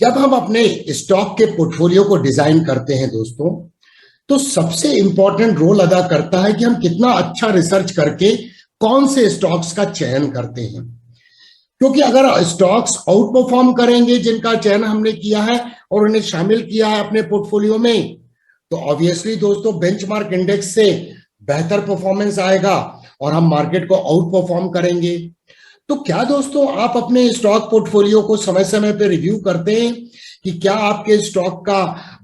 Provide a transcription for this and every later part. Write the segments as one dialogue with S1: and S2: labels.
S1: जब हम अपने स्टॉक के पोर्टफोलियो को डिजाइन करते हैं दोस्तों, तो सबसे इंपॉर्टेंट रोल अदा करता है कि हम कितना अच्छा रिसर्च करके कौन से स्टॉक्स का चयन करते हैं। क्योंकि अगर स्टॉक्स आउट परफॉर्म करेंगे जिनका चयन हमने किया है और उन्हें शामिल किया है अपने पोर्टफोलियो में, तो ऑब्वियसली दोस्तों बेंचमार्क इंडेक्स से बेहतर परफॉर्मेंस आएगा और हम मार्केट को आउट परफॉर्म करेंगे। तो क्या दोस्तों आप अपने स्टॉक पोर्टफोलियो को समय समय पे रिव्यू करते हैं कि क्या आपके स्टॉक का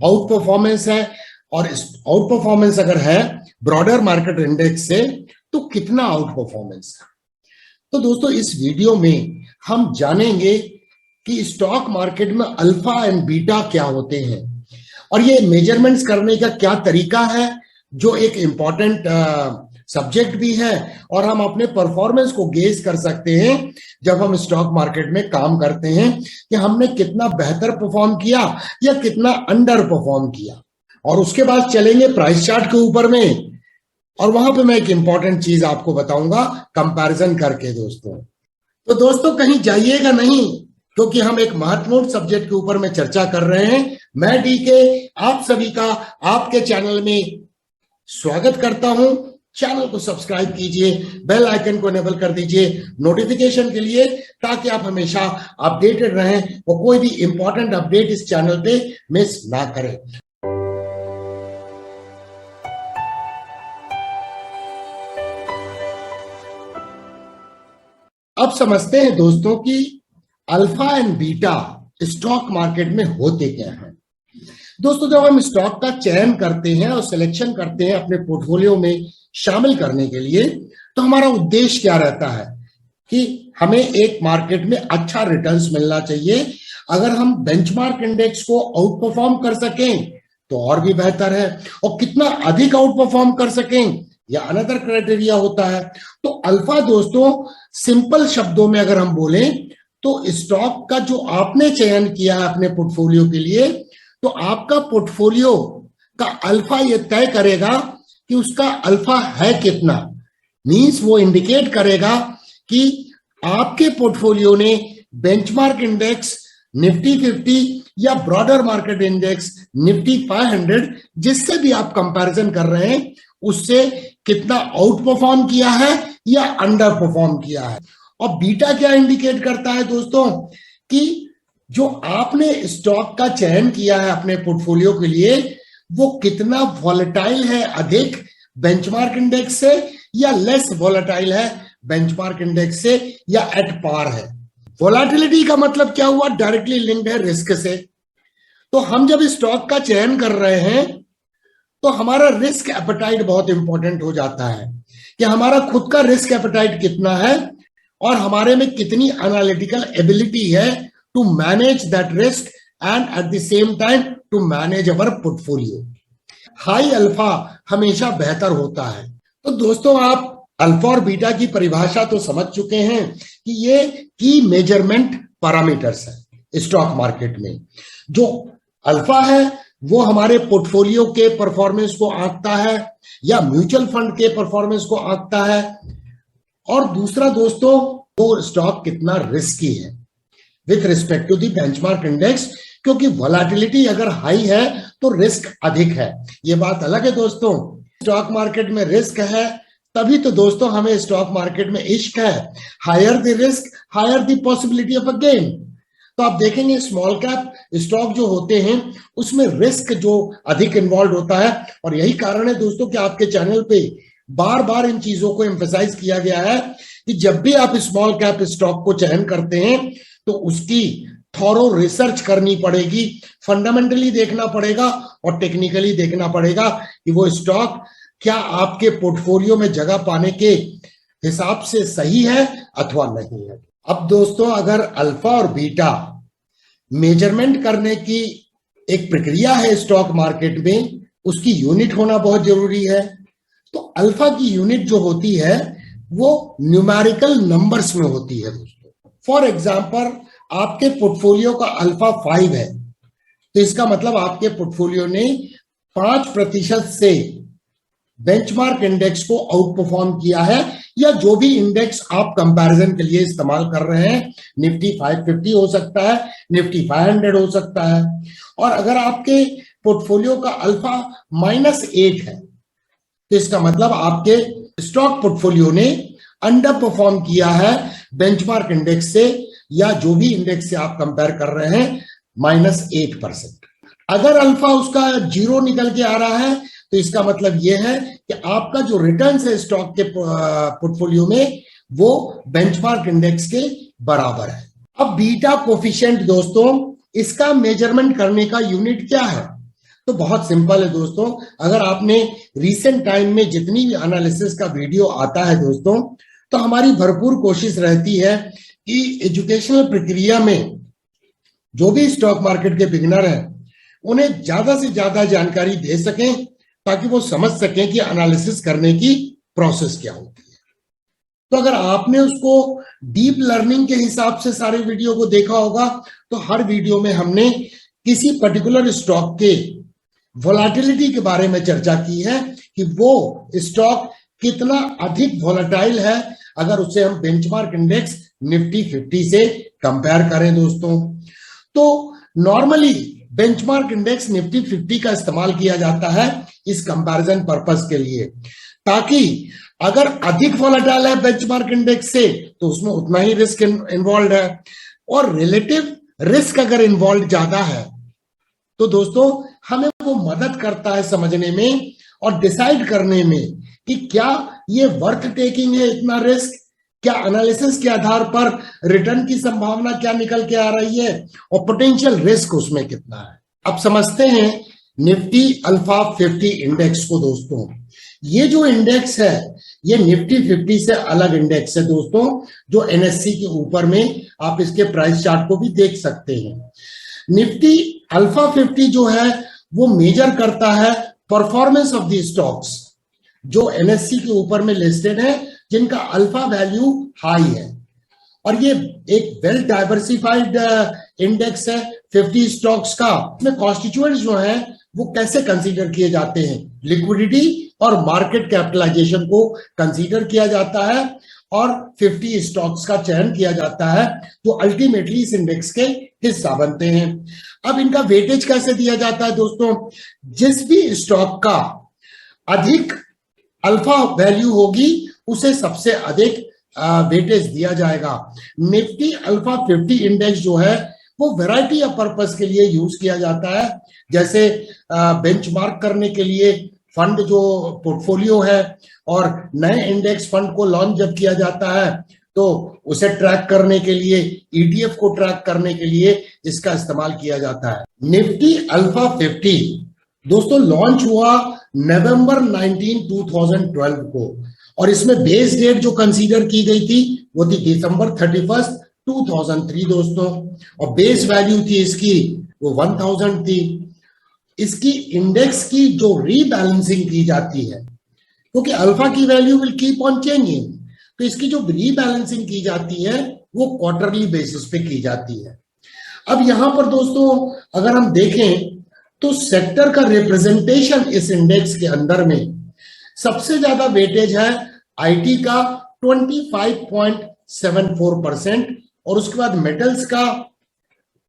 S1: आउट परफॉर्मेंस है, और आउट परफॉर्मेंस अगर है ब्रॉडर मार्केट इंडेक्स से तो कितना आउट परफॉर्मेंस है। तो दोस्तों इस वीडियो में हम जानेंगे कि स्टॉक मार्केट में अल्फा एंड बीटा क्या होते हैं और ये मेजरमेंट्स करने का क्या तरीका है, जो एक इंपॉर्टेंट सब्जेक्ट भी है, और हम अपने परफॉर्मेंस को गेज कर सकते हैं जब हम स्टॉक मार्केट में काम करते हैं कि हमने कितना बेहतर परफॉर्म किया या कितना अंडर परफॉर्म किया। और उसके बाद चलेंगे प्राइस चार्ट के ऊपर में, और वहां पे मैं एक इंपॉर्टेंट चीज आपको बताऊंगा कंपैरिजन करके दोस्तों। तो दोस्तों कहीं जाइएगा नहीं, क्योंकि हम एक महत्वपूर्ण सब्जेक्ट के ऊपर में चर्चा कर रहे हैं। मैं डीके आप सभी का आपके चैनल में स्वागत करता हूं। चैनल को सब्सक्राइब कीजिए, बेल आइकन को इनेबल कर दीजिए नोटिफिकेशन के लिए, ताकि आप हमेशा अपडेटेड रहें और कोई भी इंपॉर्टेंट अपडेट इस चैनल पे मिस ना करें। अब समझते हैं दोस्तों कि alpha and beta stock market में होते क्या हैं। दोस्तों जब हम स्टॉक का चयन करते हैं और सिलेक्शन करते हैं अपने पोर्टफोलियो में शामिल करने के लिए, तो हमारा उद्देश्य क्या रहता है कि हमें एक मार्केट में अच्छा रिटर्न्स मिलना चाहिए। अगर हम बेंचमार्क इंडेक्स को आउट परफॉर्म कर सकें तो और भी बेहतर है, और कितना अधिक आउट परफॉर्म कर सकें या अनदर क्राइटेरिया होता है। तो अल्फा दोस्तों सिंपल शब्दों में अगर हम बोलें तो स्टॉक का जो आपने चयन किया है अपने पोर्टफोलियो के लिए, तो आपका पोर्टफोलियो का अल्फा ये तय करेगा कि उसका अल्फा है कितना। मींस वो इंडिकेट करेगा कि आपके पोर्टफोलियो ने बेंचमार्क इंडेक्स निफ्टी 50 या ब्रॉडर मार्केट इंडेक्स निफ्टी 500 जिससे भी आप कंपैरिजन कर रहे हैं उससे कितना आउट परफॉर्म किया है या अंडर परफॉर्म किया है। और बीटा क्या इंडिकेट करता है दोस्तों कि जो आपने स्टॉक का चयन किया है अपने पोर्टफोलियो के लिए वो कितना वॉलेटाइल है, अधिक बेंचमार्क इंडेक्स से या लेस वॉलेटाइल है बेंचमार्क इंडेक्स से, या एट पार है। वॉलेटिलिटी का मतलब क्या हुआ, डायरेक्टली लिंक्ड है रिस्क से। तो हम जब स्टॉक का चयन कर रहे हैं तो हमारा रिस्क एपेटाइट बहुत इंपॉर्टेंट हो जाता है कि हमारा खुद का रिस्क एपेटाइट कितना है और हमारे में कितनी एनालिटिकल एबिलिटी है to manage that risk and at the same time to manage our portfolio. High alpha हमेशा बेहतर होता है। तो दोस्तों आप अल्फा और बीटा की परिभाषा तो समझ चुके हैं कि ये की मेजरमेंट पैरामीटर्स है स्टॉक मार्केट में। जो अल्फा है वो हमारे पोर्टफोलियो के परफॉर्मेंस को आंकता है या म्यूचुअल फंड के परफॉर्मेंस को आंकता है, और दूसरा दोस्तों वो स्टॉक कितना रिस्की है with respect to the benchmark index, क्योंकि वॉलेटिलिटी अगर हाई है तो रिस्क अधिक है। ये बात अलग है दोस्तों। स्टॉक मार्केट में रिस्क है तभी तो दोस्तों हमें स्टॉक मार्केट में इश्क है। Higher the risk higher the possibility of a gain. तो आप देखेंगे स्मॉल कैप स्टॉक जो होते हैं उसमें रिस्क जो अधिक इन्वॉल्व होता है, और यही कारण है दोस्तों कि आपके चैनल पे बार बार इन चीजों को एम्फसाइज किया गया है कि जब भी आप स्मॉल कैप स्टॉक को चयन करते हैं तो उसकी थॉरो रिसर्च करनी पड़ेगी, फंडामेंटली देखना पड़ेगा और टेक्निकली देखना पड़ेगा कि वो स्टॉक क्या आपके पोर्टफोलियो में जगह पाने के हिसाब से सही है अथवा नहीं है। अब दोस्तों अगर अल्फा और बीटा मेजरमेंट करने की एक प्रक्रिया है स्टॉक मार्केट में, उसकी यूनिट होना बहुत जरूरी है। तो अल्फा की यूनिट जो होती है वो न्यूमेरिकल नंबर्स में होती है दोस्तों। फॉर एग्जांपल आपके पोर्टफोलियो का अल्फा 5 है तो इसका मतलब आपके पोर्टफोलियो ने 5% से बेंचमार्क इंडेक्स को आउट परफॉर्म किया है या जो भी इंडेक्स आप कंपैरिजन के लिए इस्तेमाल कर रहे हैं, निफ्टी 550 हो सकता है, निफ्टी 500 हो सकता है। और अगर आपके पोर्टफोलियो का अल्फा -8 है तो इसका मतलब आपके स्टॉक पोर्टफोलियो ने अंडर परफॉर्म किया है बेंचमार्क इंडेक्स से, या जो भी इंडेक्स से आप कंपेयर कर रहे हैं, -8%। अगर अल्फा उसका 0 निकल के आ रहा है तो इसका मतलब यह है कि आपका जो रिटर्न है स्टॉक के पोर्टफोलियो में वो बेंचमार्क इंडेक्स के बराबर है। अब बीटा कोफिशिएंट दोस्तों, इसका मेजरमेंट करने का यूनिट क्या है? तो बहुत सिंपल है दोस्तों। अगर आपने रिसेंट टाइम में जितनी भी एनालिसिस का वीडियो आता है दोस्तों, तो हमारी भरपूर कोशिश रहती है कि एजुकेशनल प्रक्रिया में जो भी स्टॉक मार्केट के बिगिनर हैं उन्हें ज्यादा से ज्यादा जानकारी दे सकें, ताकि वो समझ सकें कि एनालिसिस करने की प्रोसेस क्या होती है। तो अगर आपने उसको डीप लर्निंग के हिसाब से सारे वीडियो को देखा होगा, तो हर वीडियो में हमने किसी पर्टिकुलर स्टॉक के वोलेटिलिटी के बारे में चर्चा की है कि वो स्टॉक कितना अधिक वोलेटाइल है अगर उसे हम बेंचमार्क इंडेक्स निफ्टी 50 से कंपेयर करें दोस्तों। तो नॉर्मली बेंचमार्क इंडेक्स निफ्टी 50 का इस्तेमाल किया जाता है इस कंपैरिजन पर्पस के लिए, ताकि अगर अधिक वोलेटाइल है बेंचमार्क इंडेक्स से तो उसमें उतना ही रिस्क इन्वॉल्व है, और रिलेटिव रिस्क अगर इन्वॉल्व ज्यादा है तो दोस्तों हमें वो मदद करता है समझने में और डिसाइड करने में कि क्या ये वर्थ टेकिंग है इतना रिस्क, क्या एनालिसिस के आधार पर रिटर्न की संभावना क्या निकल के आ रही है और पोटेंशियल रिस्क उसमें कितना है। अब समझते हैं निफ्टी अल्फा 50 इंडेक्स को दोस्तों। ये जो इंडेक्स है ये निफ्टी 50 से अलग इंडेक्स है दोस्तों, जो एनएससी के ऊपर में आप इसके प्राइस चार्ट को भी देख सकते हैं। निफ्टी अल्फा 50 जो है वो मेजर करता है परफॉर्मेंस ऑफ द स्टॉक्स जो एनएससी के ऊपर में लिस्टेड है, जिनका अल्फा वैल्यू हाई है। और ये एक वेल डाइवर्सिफाइड इंडेक्स है 50 स्टॉक्स का। इसमें कॉन्स्टिट्यूएंट्स जो हैं वो कैसे कंसीडर किए जाते हैं, लिक्विडिटी और मार्केट कैपिटलाइजेशन को कंसीडर किया जाता है, और 50 स्टॉक्स का चयन किया जाता है जो अल्टीमेटली इस इंडेक्स के हिस्सा बनते हैं। अब इनका वेटेज कैसे दिया जाता है दोस्तों? जिस भी स्टॉक का अधिक अल्फा वैल्यू होगी उसे सबसे अधिक वेटेज दिया जाएगा। निफ्टी अल्फा 50 इंडेक्स जो है वो वैरायटी ऑफ पर्पस के लिए यूज किया जाता है, जैसे बेंचमार्क करने के लिए फंड जो पोर्टफोलियो है, और नए इंडेक्स फंड को लॉन्च जब किया जाता है तो उसे ट्रैक करने के लिए, ईटीएफ को ट्रैक करने के लिए इसका इस्तेमाल किया जाता है। निफ्टी अल्फा 50 दोस्तों लॉन्च हुआ नवंबर 19, 2012 को, और इसमें बेस डेट जो कंसीडर की गई थी वो थी दिसंबर 31, 2003 दोस्तों, और बेस वैल्यू थी इसकी वो 1000 थी। इसकी इंडेक्स की जो रीबैलेंसिंग की जाती है, क्योंकि अल्फा की value will keep on changing, तो इसकी जो रीबैलेंसिंग की जाती है वो क्वार्टरली बेसिस पे की जाती है। अब यहां पर दोस्तों अगर हम देखें तो सेक्टर का रिप्रेजेंटेशन इस इंडेक्स के अंदर में सबसे ज्यादा वेटेज है आईटी का 25.74%, और उसके बाद मेटल्स का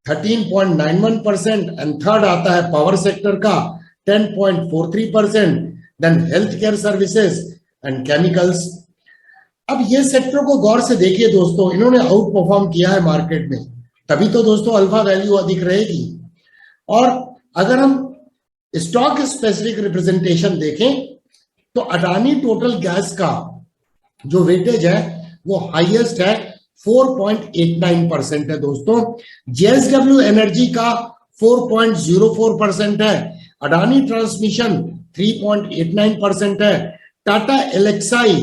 S1: 13.91%, एंड थर्ड आता है पावर सेक्टर का 10.43%, then health care services and chemicals. अब ये सेक्टर को गौर से देखिए दोस्तों, इन्होंने आउट परफॉर्म किया है मार्केट में, तभी तो दोस्तों अल्फा वैल्यू अधिक रहेगी। और अगर हम स्टॉक स्पेसिफिक रिप्रेजेंटेशन देखें तो अडानी टोटल गैस का जो वेटेज है वो हाईएस्ट है 4.89% है दोस्तों। जेएसडब्ल्यू एनर्जी का 4.04% है, अडानी ट्रांसमिशन 3.89% है, टाटा एलेक्साई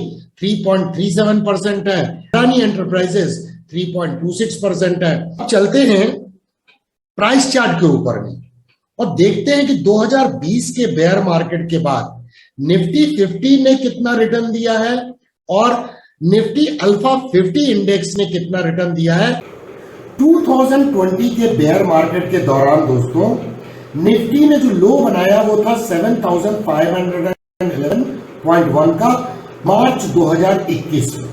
S1: 3.37% है, अडानी एंटरप्राइजेस 3.26% है। अब चलते हैं प्राइस चार्ट के ऊपर में और देखते हैं कि 2020 के बेयर मार्केट के बाद निफ्टी 50 ने कितना रिटर्न दिया है और निफ्टी अल्फा 50 इंडेक्स ने कितना रिटर्न दिया है। 2020 के बेयर मार्केट के दौरान दोस्तों निफ्टी ने जो लो बनाया वो था 7511.1 का, मार्च 2021 में,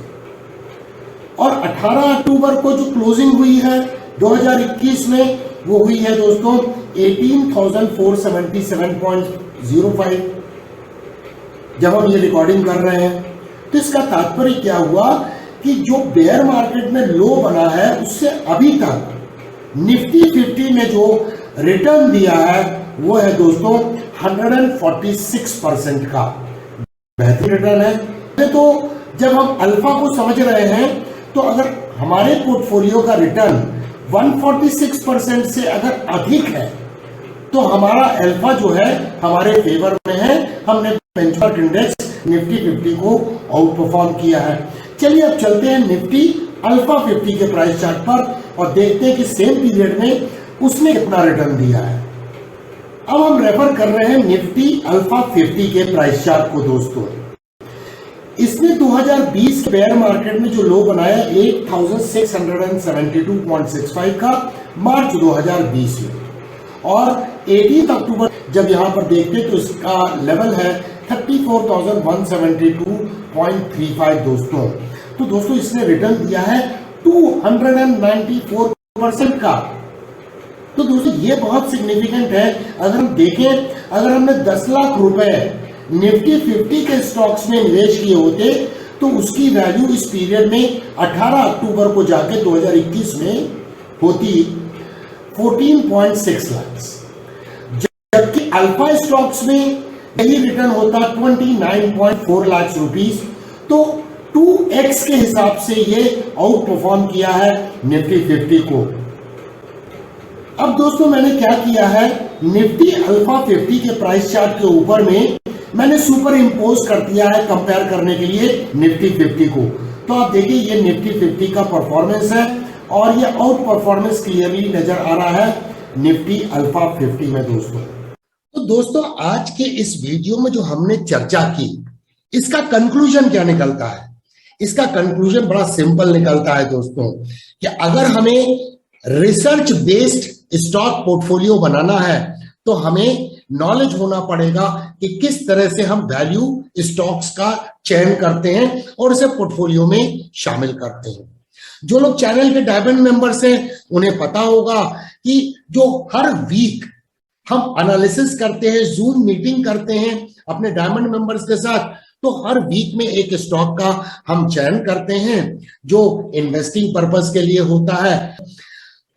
S1: और 18 अक्टूबर को जो क्लोजिंग हुई है 2021 में वो हुई है दोस्तों 18,477.05। जब हम ये रिकॉर्डिंग कर रहे हैं तो इसका तात्पर्य क्या हुआ कि जो बेयर मार्केट में लो बना है उससे अभी तक निफ्टी 50 में जो रिटर्न दिया है वो है दोस्तों 146% का बेहतरीन रिटर्न है। तो जब हम अल्फा को समझ रहे हैं तो अगर हमारे पोर्टफोलियो का रिटर्न 146% से अगर अधिक है तो हमारा अल्फा जो है हमारे फेवर में है, हमने बेंचमार्क इंडेक्स निफ्टी 50 को आउट परफॉर्म किया है। चलिए अब चलते हैं निफ्टी अल्फा 50 के प्राइस चार्ट पर और देखते हैं कि सेम पीरियड में उसने कितना रिटर्न दिया है। अब हम रेफर कर रहे हैं निफ्टी अल्फा 50 के प्राइस चार्ट को दोस्तों। इसने 2020 बेयर मार्केट में जो लो बनाया 8672.65 का मार्च 2020 में, और 18 अक्टूबर जब यहां पर देखते हैं तो इसका लेवल है 34,172.35 दोस्तों। तो दोस्तों इसने रिटर्न दिया है 294% का। तो दोस्तों ये बहुत सिग्निफिकेंट है। अगर हम देखें, अगर हमने 10 लाख रुपए निफ्टी 50 के स्टॉक्स में निवेश किए होते तो उसकी वैल्यू इस पीरियड में 18 अक्टूबर को जाके 2021 में होती 14.6 लाख, जबकि अल्फा स्टॉक्स में यही रिटर्न होता 29.4 लाख रुपीस। तो 2x के हिसाब से ये आउट परफॉर्म किया है निफ्टी 50 को। अब दोस्तों मैंने क्या किया है, निफ्टी अल्फा 50 के प्राइस चार्ट के ऊपर में मैंने सुपर इम्पोज कर दिया है कंपेयर करने के लिए निफ्टी 50 को। तो आप देखिए ये निफ्टी 50 का परफॉर्मेंस है और ये आउट परफॉर्मेंस क्लियरली नजर आ रहा है निफ्टी अल्फा 50 में दोस्तों। तो दोस्तों आज के इस वीडियो में जो हमने चर्चा की इसका कंक्लूजन क्या निकलता है? इसका कंक्लूजन बड़ा सिंपल निकलता है दोस्तों कि अगर हमें रिसर्च बेस्ड स्टॉक पोर्टफोलियो बनाना है तो हमें नॉलेज होना पड़ेगा कि किस तरह से हम वैल्यू स्टॉक्स का चयन करते हैं और इसे पोर्टफोलियो में शामिल करते हैं। जो लोग चैनल के डायमंड मेंबर्स हैं उन्हें पता होगा कि जो हर वीक हम एनालिसिस करते हैं, जूम मीटिंग करते हैं अपने डायमंड मेंबर्स के साथ, तो हर वीक में एक स्टॉक का हम चयन करते हैं जो इन्वेस्टिंग पर्पस के लिए होता है।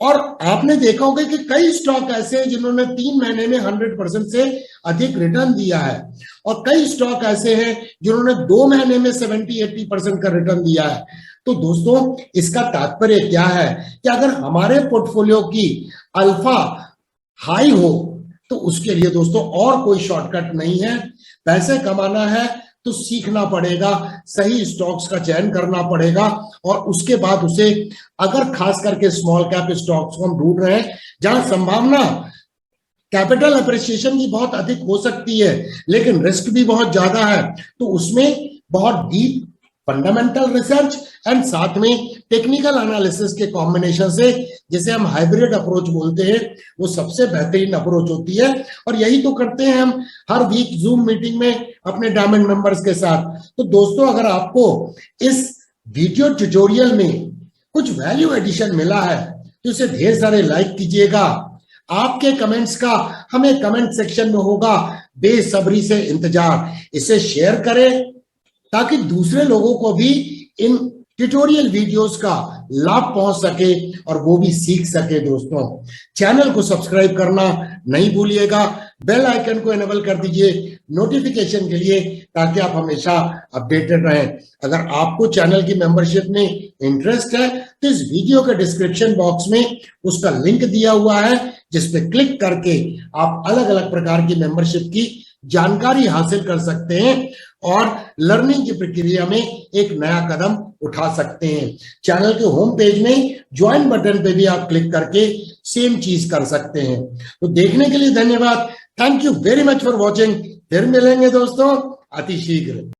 S1: और आपने देखा होगा कि कई स्टॉक ऐसे हैं जिन्होंने 3 महीने में 100% से अधिक रिटर्न दिया है, और कई स्टॉक ऐसे हैं जिन्होंने 2 महीने में 70-80% का रिटर्न दिया है। तो दोस्तों इसका तात्पर्य क्या है कि अगर हमारे पोर्टफोलियो की अल्फा हाई हो तो उसके लिए दोस्तों और कोई शॉर्टकट नहीं है। पैसे कमाना है तो सीखना पड़ेगा, सही स्टॉक्स का चयन करना पड़ेगा, और उसके बाद उसे अगर खास करके स्मॉल कैप स्टॉक्स को हम ढूंढ रहे हैं जहां संभावना कैपिटल अप्रिसिएशन की बहुत अधिक हो सकती है लेकिन रिस्क भी बहुत ज्यादा है, तो उसमें बहुत डीप फंडामेंटल रिसर्च एंड साथ में टेक्निकल एनालिसिस के कॉम्बिनेशन से, जिसे हम हाइब्रिड अप्रोच बोलते हैं, वो सबसे बेहतरीन अप्रोच होती है। और यही तो करते हैं हम हर वीक जूम मीटिंग में अपने डायमंड मेंबर्स के साथ। तो दोस्तों अगर आपको इस वीडियो ट्यूटोरियल में कुछ वैल्यू एडिशन मिला है तो इसे ढेर सारे लाइक कीजिएगा। आपके कमेंट्स का हमें कमेंट सेक्शन में होगा बेसब्री से इंतजार। इसे शेयर करें ताकि दूसरे लोगों को भी इन ट्यूटोरियल वीडियोस का लाभ पहुंच सके और वो भी सीख सके। दोस्तों चैनल को सब्सक्राइब करना नहीं भूलिएगा, बेल आइकन को एनेबल कर दीजिए नोटिफिकेशन के लिए ताकि आप हमेशा अपडेटेड रहें। अगर आपको चैनल की मेंबरशिप में इंटरेस्ट है तो इस वीडियो के डिस्क्रिप्शन बॉक्स में उसका लिंक दिया हुआ है जिस पे क्लिक करके आप अलग अलग प्रकार की मेंबरशिप की जानकारी हासिल कर सकते हैं और लर्निंग की प्रक्रिया में एक नया कदम उठा सकते हैं। चैनल के होम पेज में ज्वाइन बटन पे भी आप क्लिक करके सेम चीज कर सकते हैं। तो देखने के लिए धन्यवाद। Thank you very much for watching. फिर मिलेंगे दोस्तों अति शीघ्र।